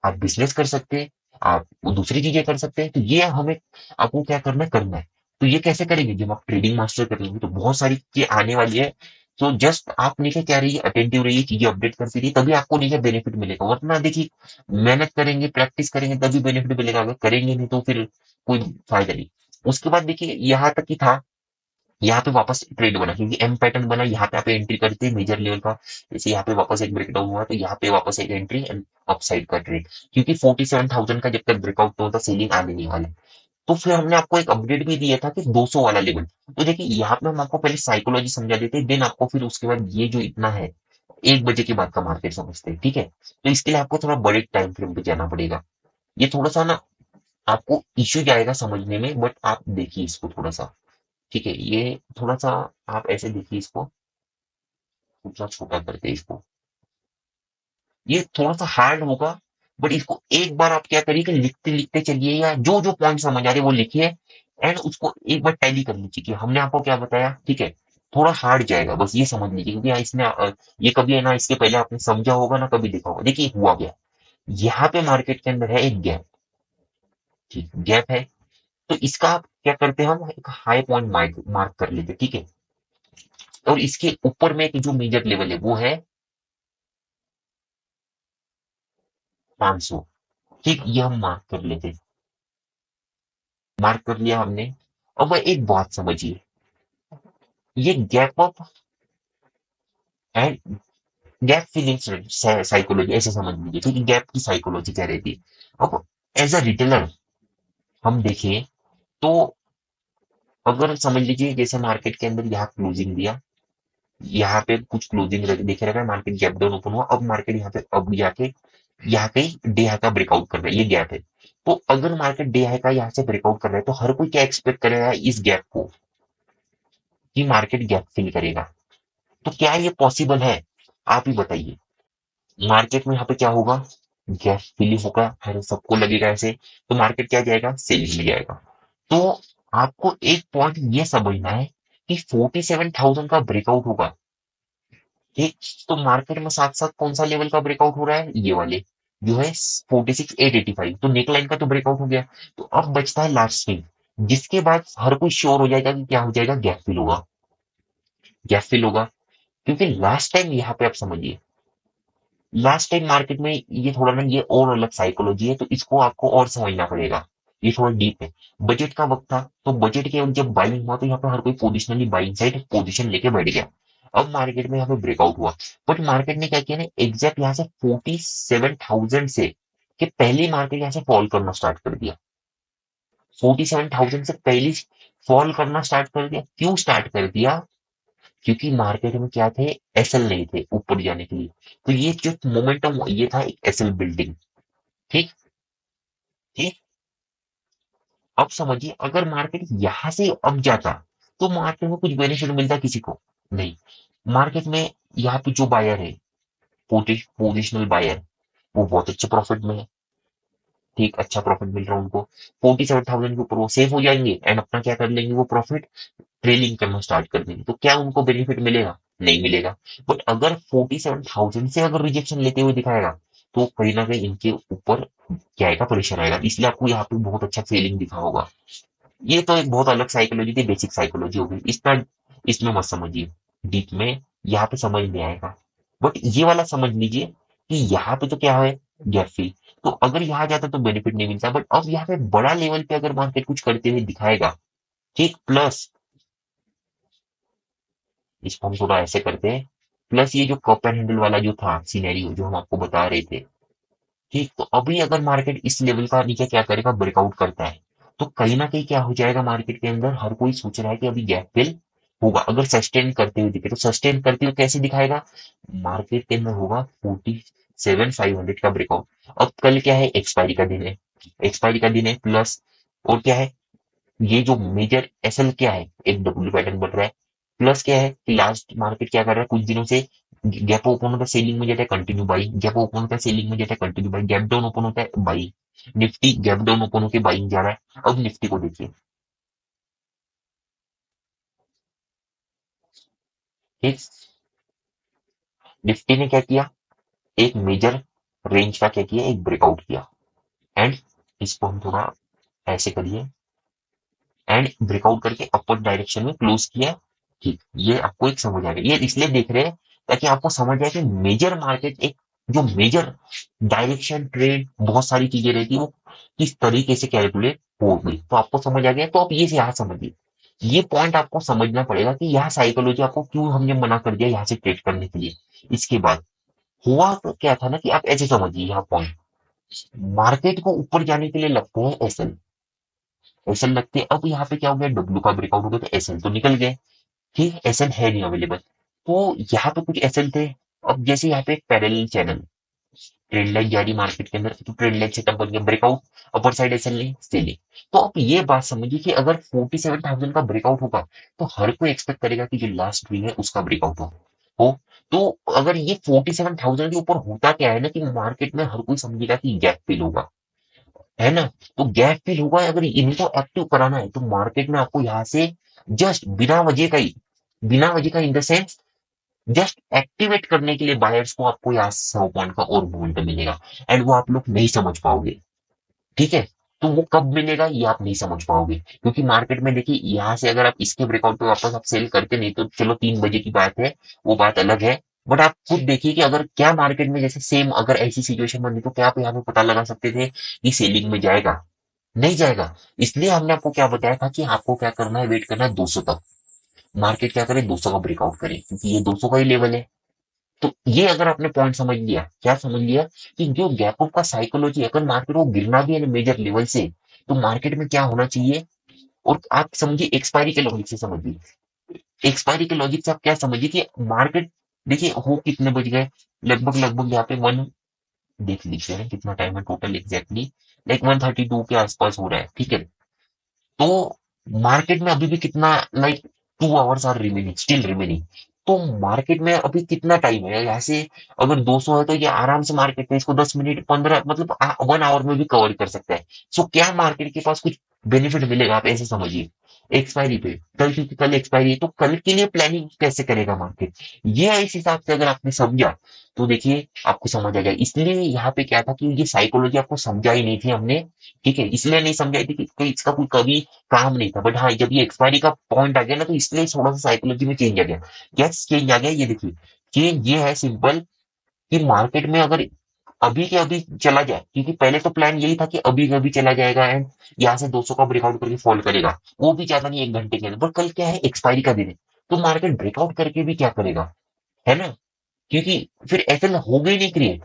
आप बिजनेस कर सकते हैं, आप दूसरी चीजें कर सकते हैं, तो ये हमें, आपको क्या करना है। तो ये कैसे करेंगे, जब आप ट्रेडिंग मास्टर कर लेंगे तो बहुत सारी चीजें आने वाली है। तो जस्ट आप नीचे क्या रहिए, अटेंटिव रहिए, चीजें अपडेट करती रहिए, तभी आपको नीचे बेनिफिट मिलेगा। वरना देखिए, मेहनत करेंगे, प्रैक्टिस करेंगे तभी बेनिफिट मिलेगा, अगर करेंगे नहीं तो फिर कोई फायदा नहीं। उसके बाद देखिए यहाँ तक ही था, यहाँ पे वापस ट्रेड बना, क्योंकि एम पैटर्न बना, यहाँ पे आप एंट्री करते हैं मेजर लेवल का, जैसे यहाँ पे वापस एक ब्रेकडाउन हुआ तो यहाँ पे वापस एक एंट्री एंड अपसाइड का ट्रेड, क्योंकि 47,000 का जब तक ब्रेकआउट नहीं होता सेलिंग आने नहीं वाला। तो फिर हमने आपको एक अपडेट भी दिया था कि 200 वाला लेवल। तो देखिए यहाँ पे हम आपको पहले साइकोलॉजी समझा देते हैं, देन आपको फिर उसके बाद ये जो इतना है 1 बजे के बाद का मार्केट समझते हैं, ठीक है। तो इसके लिए आपको थोड़ा बड़े टाइम फ्रेम पे जाना पड़ेगा, ये थोड़ा सा ना आपको इश्यू जाएगा समझने में, बट आप देखिए इसको थोड़ा सा, ठीक है। ये थोड़ा सा आप ऐसे देखिए इसको, थोड़ा छोटा करके इसको, ये थोड़ा सा हार्ड होगा, बट इसको एक बार आप क्या करिए कि लिखते लिखते चलिए, या जो जो पॉइंट समझ आ रहे वो लिखिए, एंड उसको एक बार टैली कर लीजिए कि हमने आपको क्या बताया, ठीक है। थोड़ा हार्ड जाएगा, बस ये समझ लीजिए, क्योंकि इसमें ये कभी है ना, इसके पहले आपने समझा होगा ना, कभी देखा होगा। देखिए हुआ गया, यहाँ पे मार्केट के अंदर है एक गैप, ठीक गैप है, तो इसका आप क्या करते हैं, हम एक हाई पॉइंट मार्क मार्क कर लेते हैं, ठीक है। और इसके ऊपर में एक जो मेजर लेवल है वो है 500, ठीक, ये हम मार्क कर लेते, मार्क कर लिया हमने। अब वह एक बात समझिए, ये gap up and gap filling psychology ऐसे समझ लीजिए, ठीक है, गैप की साइकोलॉजी क्या रहती है। अब एज अ रिटेलर हम देखें तो, अगर समझ लीजिए जैसे मार्केट के अंदर यहाँ क्लोजिंग दिया, यहाँ पे कुछ क्लोजिंग देखे रखा है, मार्केट गैप डाउन ओपन हुआ, अब मार्केट यहाँ पे अब जाके यहाँ कहीं डे हाई का ब्रेकआउट कर रहा है, ये गैप है। तो अगर मार्केट डे हाई का यहाँ से ब्रेकआउट कर रहा है तो हर कोई क्या एक्सपेक्ट करेगा इस गैप को, कि मार्केट गैप फिल करेगा। तो क्या ये पॉसिबल है, आप ही बताइए। मार्केट में यहाँ पे क्या होगा, गैप फिल होगा, हर सबको लगेगा ऐसे, तो मार्केट क्या जाएगा, सेलिंग में जाएगा। तो आपको एक पॉइंट ये समझना है कि 47,000 का ब्रेकआउट होगा, ठीक। तो मार्केट में साथ साथ कौन सा लेवल का ब्रेकआउट हो रहा है, ये वाले जो है 46,885, तो नेक लाइन का तो ब्रेकआउट हो गया। तो अब बचता है लास्ट स्विंग, जिसके बाद हर कोई श्योर हो जाएगा कि क्या हो जाएगा, गैप फिल होगा, गैप फिल होगा। क्योंकि लास्ट टाइम यहाँ पे आप समझिए, लास्ट टाइम मार्केट में ये थोड़ा ना, ये और अलग साइकोलॉजी है, तो इसको आपको और समझना पड़ेगा, ये थोड़ा डीप है। बजट का वक्त था, तो बजट के वक्त जब बाइंग हुआ तो यहाँ पे हर कोई पोजिशनली बाइंग साइड पोजीशन लेके बैठ गया। अब मार्केट में यहाँ पे ब्रेकआउट हुआ, बट मार्केट ने क्या किया ना, एग्जैक्ट यहाँ से 47,000 से, कि पहले मार्केट यहाँ से फॉल करना स्टार्ट कर दिया, 47,000 से पहले फॉल करना स्टार्ट कर दिया। क्यों स्टार्ट कर दिया? क्योंकि मार्केट में क्या थे, एसएल नहीं थे ऊपर जाने के लिए। तो ये जो मोमेंटम ये था एक एसएल बिल्डिंग। ठीक। ठीक। अब समझिए अगर मार्केट यहां से अब जाता तो मार्केट में कुछ बेनिफिट मिलता किसी को? नहीं। मार्केट में यहाँ पे जो बायर है, पोजिशनल बायर, वो बहुत अच्छे प्रॉफिट में है। ठीक, अच्छा प्रॉफिट मिल रहा है उनको। 47,000 के ऊपर वो सेफ हो जाएंगे एंड अपना क्या कर लेंगे, वो प्रॉफिट ट्रेलिंग करना स्टार्ट कर देंगे। तो क्या उनको बेनिफिट मिलेगा? नहीं मिलेगा। बट अगर 47,000 से अगर रिजेक्शन लेते हुए दिखाएगा तो कहीं ना कहीं इनके ऊपर क्या आएगा, प्रेशर आएगा। इसलिए आपको यहाँ पे बहुत अच्छा सेलिंग दिखा होगा। ये तो एक बहुत अलग साइकोलॉजी थी, बेसिक साइकोलॉजी हो गई। इसका इसमें मत समझिए डीप में, यहाँ पे समझ नहीं आएगा। बट ये वाला समझ लीजिए कि यहाँ पे तो क्या है, गैप फिल। तो अगर यहाँ जाता तो बेनिफिट नहीं मिलता, बट अब यहाँ पे बड़ा लेवल पे अगर मार्केट कुछ करते हुए दिखाएगा, ठीक, प्लस इसको हम थोड़ा ऐसे करते हैं, प्लस ये जो कप एंड हैंडल वाला जो था सिनेरियो जो हम आपको बता रहे थे, ठीक, तो अभी अगर मार्केट इस लेवल का नीचे क्या करेगा, ब्रेकआउट करता है, तो कहीं ना कहीं क्या हो जाएगा, मार्केट के अंदर हर कोई सोच रहा है कि अभी गैप फिल होगा। अगर सस्टेन करते हुए दिखे तो सस्टेन करते हुए कैसे दिखाएगा, मार्केट के अंदर होगा 47,500 का ब्रेकआउट। अब कल क्या है, एक्सपायरी का दिन है। एक्सपायरी का दिन है प्लस, और क्या है, ये जो मेजर एसएल क्या है, एक डब्ल्यू पैटर्न बन रहा है। प्लस क्या है कि लास्ट मार्केट क्या कर रहा है, कुछ दिनों से गैप ओपन होता है सेलिंग में जाता है कंटिन्यू बाइंग, गैप ओपन होता है सेलिंग में जाता है continue buying, gap down open होता है buying. Nifty gap down open होकर बाइंग जा रहा है। अब निफ्टी को देखिए, ठीक, निफ्टी ने क्या किया, एक मेजर रेंज का क्या किया, एक ब्रेकआउट किया एंड इसको हम थोड़ा ऐसे करिए, एंड ब्रेकआउट करके अपर डायरेक्शन में क्लोज किया। ठीक, ये आपको एक समझ आ गया। ये इसलिए देख रहे हैं ताकि आपको समझ आए कि मेजर मार्केट एक जो मेजर डायरेक्शन ट्रेड बहुत सारी चीजें रहती है वो किस तरीके से कैलकुलेट हो गई, तो आपको समझ आ गया। तो आप ये यहाँ समझिए, ये पॉइंट आपको समझना पड़ेगा कि यहाँ साइकोलॉजी आपको क्यों हमने मना कर दिया यहाँ से ट्रेड करने के लिए। इसके बाद हुआ तो क्या था ना कि आप ऐसे समझिए, यहाँ पॉइंट मार्केट को ऊपर जाने के लिए लगते हैं एसएल, एसएल लगते हैं। अब यहाँ पे क्या हो गया, डब्ल्यू का ब्रेकआउट हो गया तो एसएल तो निकल गए। ठीक, एसएल है नहीं अवेलेबल। तो यहाँ पे कुछ एसएल थे। अब जैसे यहाँ पे एक पैरेलल चैनल, ट्रेंड लाइन जारी मार्केट के अंदर, तो ट्रेंड लाइन सेटअप बन गया, ब्रेकआउट, अपर साइड एसएल नहीं सेलिंग। तो अब ये बात समझिए कि अगर 47,000 का ब्रेकआउट होगा तो हर कोई एक्सपेक्ट करेगा कि जो लास्ट वीक है उसका ब्रेकआउट हो। तो अगर ये 47,000 के ऊपर होता क्या है ना कि मार्केट में हर कोई समझेगा कि गैप फिल होगा, है ना। तो गैप फिल होगा, अगर इनको एक्टिव कराना है तो मार्केट में आपको यहाँ से जस्ट बिना वजह का ही, बिना वजह का in the sense just activate करने के लिए बायर्स को आपको यहाँ 100 पॉइंट का और मोमेंटम मिलेगा एंड वो आप लोग नहीं समझ पाओगे। ठीक है, तो वो कब मिलेगा ये आप नहीं समझ पाओगे, क्योंकि मार्केट में देखिए यहाँ से अगर आप इसके ब्रेकआउट पे वापस आप सेल करते नहीं तो चलो 3 बजे की बात है, वो बात अलग है। बट आप खुद देखिए कि अगर क्या मार्केट में जैसे सेम अगर ऐसी सिचुएशन बनी तो क्या आप यहाँ पे पता लगा सकते थे कि सेलिंग में जाएगा? नहीं जाएगा। इसलिए हमने आपको क्या बताया था कि आपको क्या करना है, वेट करना है 200 तक। मार्केट क्या करे, 200 का ब्रेकआउट करे, क्योंकि ये 200 का ही लेवल है। तो ये अगर आपने पॉइंट समझ लिया, क्या समझ लिया कि जो गैप अप का साइकोलॉजी, अगर मार्केट को गिरना भी है मेजर लेवल से तो मार्केट में क्या होना चाहिए। और आप समझिए एक्सपायरी के लॉजिक से समझिए, एक्सपायरी के लॉजिक से आप क्या समझिए कि मार्केट देखिए हो कितने बज गए, लगभग लगभग यहाँ पे वन, देख लीजिए ना कितना टाइम है टोटल एग्जैक्टली, लाइक 132 के आसपास हो रहा है। ठीक है, तो मार्केट में अभी भी कितना, like 2 hours are remaining, still remaining. तो मार्केट में अभी कितना टाइम है यहाँ से, अगर 200 है तो ये आराम से मार्केट में इसको 10 मिनट 15 मतलब 1 आवर में भी कवर कर सकता है। सो क्या मार्केट के पास कुछ बेनिफिट मिलेगा, आप ऐसे समझिए एक्सपायरी पे कल, क्योंकि कल एक्सपायरी है तो कल के लिए प्लानिंग कैसे करेगा मार्केट, ये इस हिसाब से अगर आपने समझा तो देखिए आपको समझ आ जाए। इसलिए यहाँ पे क्या था कि ये साइकोलॉजी आपको समझाई नहीं थी हमने। ठीक है, इसलिए नहीं समझाई थी कि कोई इसका कोई कभी काम नहीं था। बट हाँ, जब ये एक्सपायरी का पॉइंट आ गया ना तो इसलिए थोड़ा सा साइकोलॉजी में चेंज आ गया। क्या चेंज आ गया, ये देखिए चेंज ये है सिंपल, कि मार्केट में अगर अभी के अभी चला जाए, क्योंकि पहले तो प्लान यही था कि अभी के अभी चला जाएगा एंड यहाँ से 200 का ब्रेकआउट करके फॉल करेगा, वो भी ज्यादा नहीं 1 घंटे के अंदर। पर कल क्या है, एक्सपायरी का दिन है, तो मार्केट ब्रेकआउट करके भी क्या करेगा, है ना, क्योंकि फिर एसएल हो गई नहीं क्रिएट।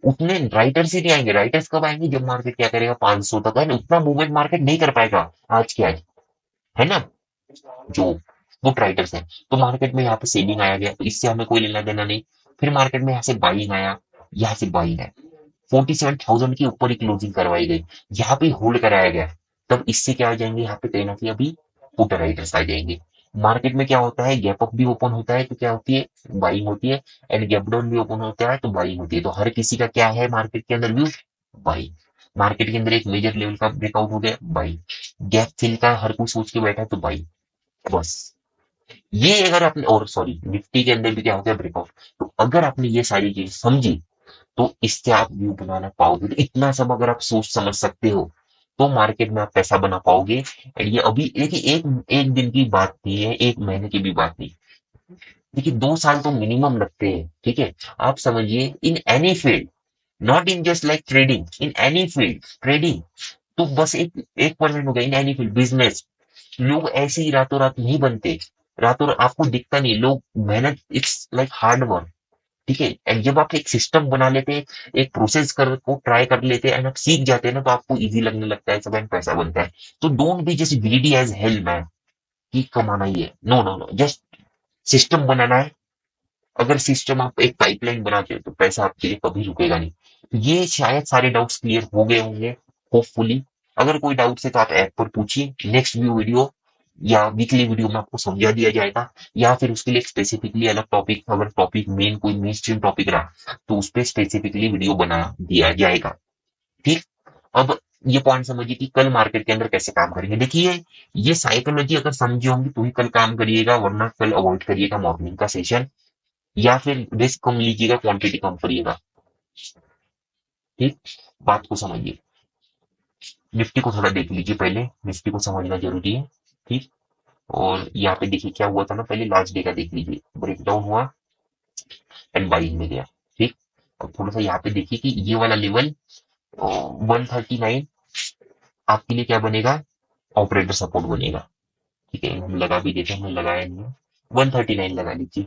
उतने राइटर्स ही नहीं आएंगे। राइटर्स कब आएंगे? जब मार्केट क्या करेगा, 500 तक है ना, उतना मूवमेंट मार्केट नहीं कर पाएगा आज के आज, है ना, जो पुट राइटर्स है। तो मार्केट में यहाँ पे सेलिंग आया गया, तो इससे हमें कोई लेना देना नहीं। फिर मार्केट में यहाँ से बाइंग आया, यहाँ से बाइंग है, 47,000 के ऊपर ही क्लोजिंग करवाई गई, यहाँ पे होल्ड कराया गया। तब इससे क्या आ जाएंगे, यहाँ पे कहीं ना कहीं अभी पुट राइटर्स आ जाएंगे। मार्केट में क्या होता है, गैप अप भी ओपन होता है तो क्या होती है, बाइंग होती है, एंड गैप डाउन भी ओपन होता है तो बाइंग होती है। तो हर किसी का क्या है मार्केट के अंदर व्यू, बाइंग। मार्केट के अंदर एक मेजर लेवल का ब्रेकआउट हो गया, बाइंग। गैप फिल का हर कोई सोच के बैठा है तो बाइंग, बस। ये अगर आपने, और सॉरी, निफ्टी के अंदर भी क्या होता है, ब्रेकआउट। तो अगर आपने ये सारी चीज समझी, तो इससे आप व्यू बनाना पाओगे। तो इतना सब अगर आप सोच समझ सकते हो, तो मार्केट में आप पैसा बना पाओगे। एंड ये अभी एक एक एक दिन की बात नहीं है, एक महीने की भी बात नहीं। देखिए 2 साल तो मिनिमम लगते हैं, ठीक है। आप समझिए, in any field, not in just like trading, in any field, trading तो बस एक 1% हो गया। इन एनी फील्ड, बिजनेस, लोग ऐसे ही रातों रात नहीं बनते। रातों रात आपको दिखता नहीं, लोग मेहनत, इट्स लाइक हार्ड वर्क, ठीक है। एंड जब आप एक सिस्टम बना लेते हैं, एक प्रोसेस कर को ट्राई कर लेते हैं, एंड आप सीख जाते हैं ना, तो आपको इजी लगने लगता है सब, एंड पैसा बनता है। तो don't be just greedy as hell man, कि कमाना ही है, no no no, just system बनाना है। अगर सिस्टम आप एक पाइपलाइन बनाते हो, तो पैसा आपके लिए कभी रुकेगा नहीं। तो ये शायद सारे डाउट्स क्लियर हो गए होंगे, होपफुली। अगर कोई डाउट है तो आप ऐप पर पूछिए, नेक्स्ट व्यू वीडियो या वीकली वीडियो में आपको समझा दिया जाएगा, या फिर उसके लिए स्पेसिफिकली अलग टॉपिक, अगर टॉपिक मेन कोई मेन स्ट्रीम टॉपिक रहा, तो उस पर स्पेसिफिकली वीडियो बना दिया जाएगा, ठीक। अब ये पॉइंट समझिए कि कल मार्केट के अंदर कैसे काम करेंगे। देखिए, ये साइकोलॉजी अगर समझे होंगे तो ही कल काम करिएगा, वरना कल अवॉइड करिएगा मॉर्निंग का सेशन, या फिर रिस्क कम लीजिएगा, क्वांटिटी कम करिएगा, ठीक। बात को समझिए। निफ्टी को थोड़ा देख लीजिए, पहले निफ्टी को समझना जरूरी है, ठीक। और यहाँ पे देखिए क्या हुआ था ना, पहले लास्ट डे का देख लीजिए, ब्रेकडाउन हुआ एंड बाइंग में गया, ठीक। अब थोड़ा सा यहाँ पे देखिए कि ये वाला लेवल 139 आपके लिए क्या बनेगा, ऑपरेटर सपोर्ट बनेगा, ठीक है। हम लगा भी देते हैं, हमने लगाया नहीं है, 139 लगा लीजिए।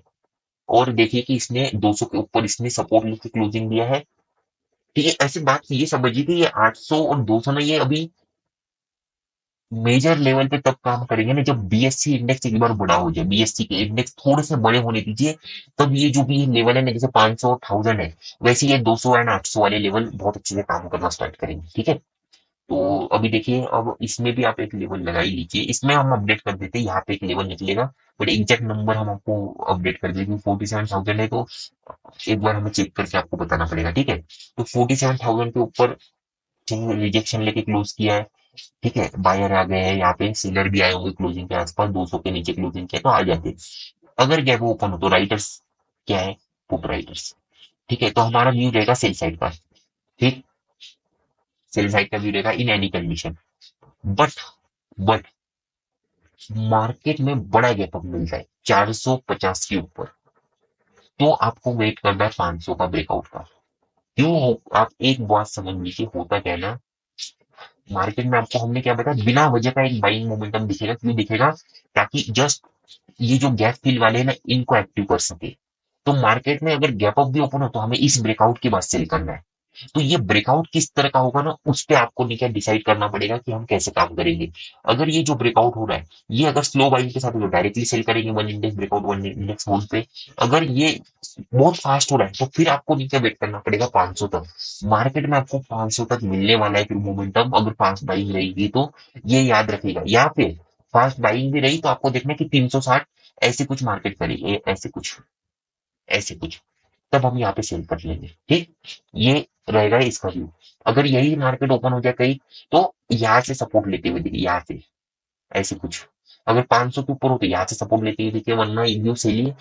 और देखिए कि इसने 200 के ऊपर इसने सपोर्ट लेके क्लोजिंग दिया है, ठीक है। ऐसी बात ये समझिए कि ये 800 और 200 ना, ये अभी मेजर लेवल पे तब काम करेंगे ना, जब बीएससी इंडेक्स एक बार बड़ा हो जाए, बीएससी के इंडेक्स थोड़े से बड़े होने दीजिए। तब ये जो भी लेवल है ना, जैसे 500 और 1000 है, वैसे ये 200 एंड 800 वाले लेवल बहुत अच्छे से काम करना स्टार्ट करेंगे, ठीक है। तो अभी देखिए, अब इसमें भी आप एक लेवल लगा ही लीजिए, इसमें हम अपडेट कर देते हैं, यहाँ पे एक लेवल निकलेगा, बट एग्जैक्ट नंबर हम आपको अपडेट कर देंगे। 47,000 है, तो एक बार हमें चेक करके आपको बताना पड़ेगा, ठीक है। तो 47,000 के ऊपर रिजेक्शन लेके क्लोज किया है, ठीक है। बायर आ गए हैं, यहाँ पे सेलर भी आए होंगे क्लोजिंग के आसपास, 200 के नीचे क्लोजिंग किया तो आ जाते। अगर गैप ओपन हो तो राइटर्स क्या है, पुट राइटर्स, ठीक है। तो हमारा व्यू रहेगा सेल साइड का, ठीक। सेल साइड का व्यू रहेगा in any condition. But but market में बड़ा गैप अप मिल जाए 450 के ऊपर, तो आपको वेट करना है 500 का ब्रेकआउट का। क्यों आप एक बात समझ लीजिए, होता क्या है ना, मार्केट में आपको हमने क्या बताया, बिना वजह का एक बाइंग मोमेंटम दिखेगा। क्यों दिखेगा? ताकि जस्ट ये जो गैप फिल वाले हैं ना, इनको एक्टिव कर सके। तो मार्केट में अगर गैप अप भी ओपन हो, तो हमें इस ब्रेकआउट के बाद सेल करना है। तो ये ब्रेकआउट किस तरह का होगा ना, उस पे आपको क्या डिसाइड करना पड़ेगा कि हम कैसे काम करेंगे। अगर ये जो ब्रेकआउट हो रहा है, ये अगर स्लो बाइंग के साथ हो, तो डायरेक्टली सेल करेंगे, one index breakout, one index hold पे। अगर ये बहुत फास्ट हो रहा है, तो फिर आपको नीचे वेट करना पड़ेगा 500 तक। मार्केट में आपको 500 तक मिलने वाला है फिर मोमेंटम, अगर फास्ट बाइंग रहेगी तो। ये याद रखिएगा, या फिर फास्ट बाइंग भी रही तो आपको देखना है कि 360 ऐसे कुछ मार्केट करेगी, ऐसे कुछ, ऐसे कुछ, तब हम यहाँ पे सेल कर लेंगे, ठीक। ये रहेगा इसका व्यू। अगर यही मार्केट ओपन हो जाए कहीं, तो यहाँ से सपोर्ट लेते हुए देखिए, यहाँ से ऐसे कुछ, अगर 500 के ऊपर हो तो यहाँ से सपोर्ट लेते हुए देखिए, वरना व्यू सेल ही है,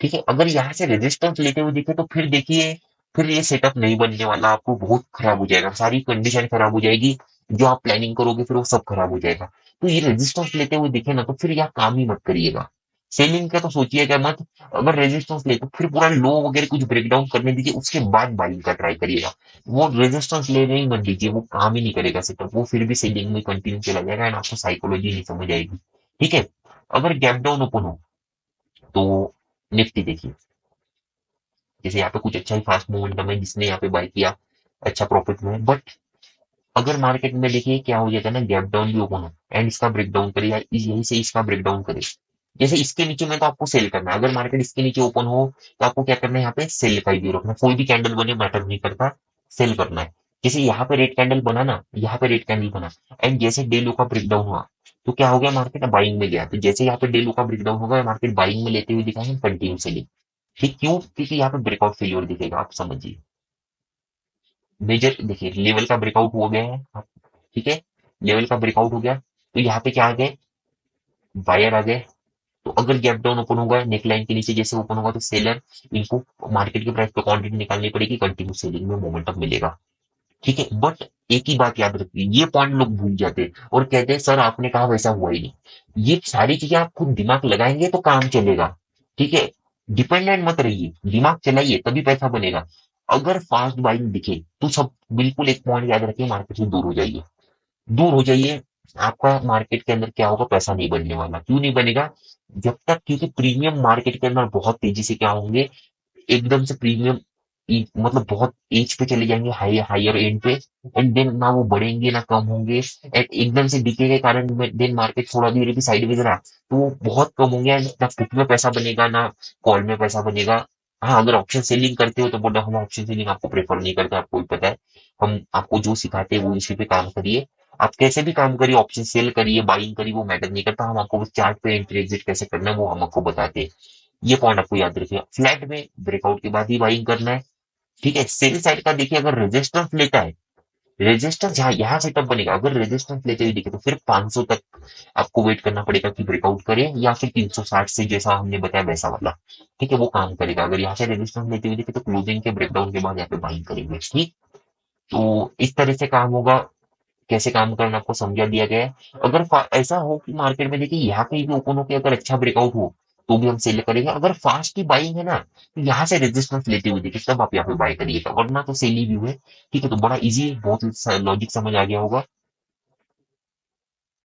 ठीक है। अगर यहाँ से रेजिस्टेंस लेते हुए दिखे, तो फिर देखिए, फिर ये सेटअप नहीं बनने वाला, आपको बहुत खराब हो जाएगा, सारी कंडीशन खराब हो जाएगी, जो आप प्लानिंग करोगे फिर वो सब खराब हो जाएगा। तो ये रेजिस्टेंस लेते हुए दिखे ना, तो फिर यहाँ काम ही मत करिएगा। सेलिंग का तो सोचिएगा मत। अगर रेजिस्टेंस ले तो फिर पूरा लो वगैरह कुछ ब्रेकडाउन करने दीजिए, उसके बाद बाइंग का ट्राई करिएगा। वो रेजिस्टेंस लेने ही मत दीजिए, वो काम ही नहीं करेगा सेटअप, वो फिर भी सेलिंग में कंटिन्यू चला जाएगा, एंड आपको साइकोलॉजी नहीं समझ आएगी, ठीक है। अगर गैप डाउन ओपन हो, तो निफ्टी देखिए, जैसे यहाँ पे कुछ अच्छा ही फास्ट मोमेंटम है जिसने यहाँ पे बाय किया, अच्छा प्रॉफिट में है। बट अगर मार्केट में देखिए क्या हो जाता है ना, गैप डाउन भी ओपन हो एंड इसका ब्रेक डाउन करे या यहीं से इसका ब्रेक डाउन करे, जैसे इसके नीचे में तो आपको सेल करना है। अगर मार्केट इसके नीचे ओपन हो तो आपको क्या करना है, यहाँ पे सेल का व्यू रखना है। कोई भी कैंडल बने मैटर नहीं करता, सेल करना है। जैसे यहाँ पे रेड कैंडल बना ना, यहाँ पे रेड कैंडल बना एंड जैसे डे लो का ब्रेक डाउन हुआ तो क्या हो गया, मार्केट बाइंग में गया। तो जैसे यहाँ पे डे लो का ब्रेक डाउन होगा मार्केट बाइंग में लेते हुए दिखाएंगे कंटिन्यू सेलिंग। ठीक क्यों, क्योंकि यहाँ पे ब्रेकआउट फेलियर दिखेगा, आप समझिए। मेजर देखिए लेवल का ब्रेकआउट हो गया है, ठीक है, लेवल का ब्रेकआउट हो गया तो यहाँ पे क्या आ गए, बायर आ गए। तो अगर गैप डाउन ओपन होगा नेक लाइन के नीचे जैसे ओपन होगा तो सेलर, इनको मार्केट के प्राइस पे क्वांटिटी निकालनी पड़ेगी, कंटिन्यू सेलिंग में मोमेंटम मिलेगा। ठीक है, बट एक ही बात याद रखिए, ये पॉइंट लोग भूल जाते हैं और कहते हैं सर आपने कहा वैसा हुआ ही नहीं। ये सारी चीजें आप खुद दिमाग लगाएंगे तो काम चलेगा। ठीक है, डिपेंडेंट मत रहिए, दिमाग चलाइए तभी पैसा बनेगा। अगर फास्ट बाइंग दिखे तो सब बिल्कुल एक पॉइंट याद रखिए, मार्केट से दूर हो जाइए, दूर हो जाइए। आपका मार्केट के अंदर क्या होगा, पैसा नहीं बनने वाला। क्यों नहीं बनेगा, जब तक, क्योंकि प्रीमियम मार्केट के अंदर बहुत तेजी से क्या होंगे, एकदम से प्रीमियम मतलब बहुत एज पे चले जाएंगे, हायर एंड पे, एंड देन ना वो बढ़ेंगे ना कम होंगे, एंड एकदम से दिखे के कारण देन मार्केट थोड़ा धीरे भी साइडवेज रहा तो वो बहुत कम होंगे and ना पुट में पैसा बनेगा ना कॉल में पैसा बनेगा। हाँ, अगर ऑप्शन सेलिंग करते हो तो बोला हम ऑप्शन सेलिंग आपको प्रेफर नहीं करते, आपको भी पता है। हम आपको जो सिखाते हैं वो इसी पे काम करिए। आप कैसे भी काम करिए, ऑप्शन सेल करिए बाइंग करिए, वो मैटर नहीं करता। हम आपको चार्ट पे एंट्री एग्जिट कैसे करना है वो हम आपको बताते हैं। ये पॉइंट आपको याद रखिए, फ्लैट में ब्रेकआउट के बाद ही बाइंग करना है। ठीक है, सेल साइड का देखिए, अगर रेजिस्टेंस लेता है, रेजिस्टेंस यहाँ से तब बनेगा अगर रेजिस्टेंस लेते हुए दिखे तो फिर 500 तक आपको वेट करना पड़ेगा कि ब्रेकआउट करे, या फिर 360 से जैसा हमने बताया वैसा वाला। ठीक है, वो काम करेगा। अगर यहाँ से रेजिस्टेंस लेते हुए दिखे तो क्लोजिंग के ब्रेकडाउन के बाद यहाँ पे बाइंग करेंगे। ठीक, तो इस तरह से काम होगा। कैसे काम करना आपको समझा दिया गया है। अगर ऐसा हो कि मार्केट में देखिए यहाँ कहीं भी ओपन होकर अगर अच्छा ब्रेकआउट हो तो भी हम सेल करेंगे। अगर फास्ट की बाइंग है ना तो यहाँ से रेजिस्टेंस लेते हुए देखिए तब आप यहाँ पे बाय करिएगा, वरना तो सेल ही व्यू है। ठीक है, तो बड़ा इजी, बहुत लॉजिक समझ आ गया होगा।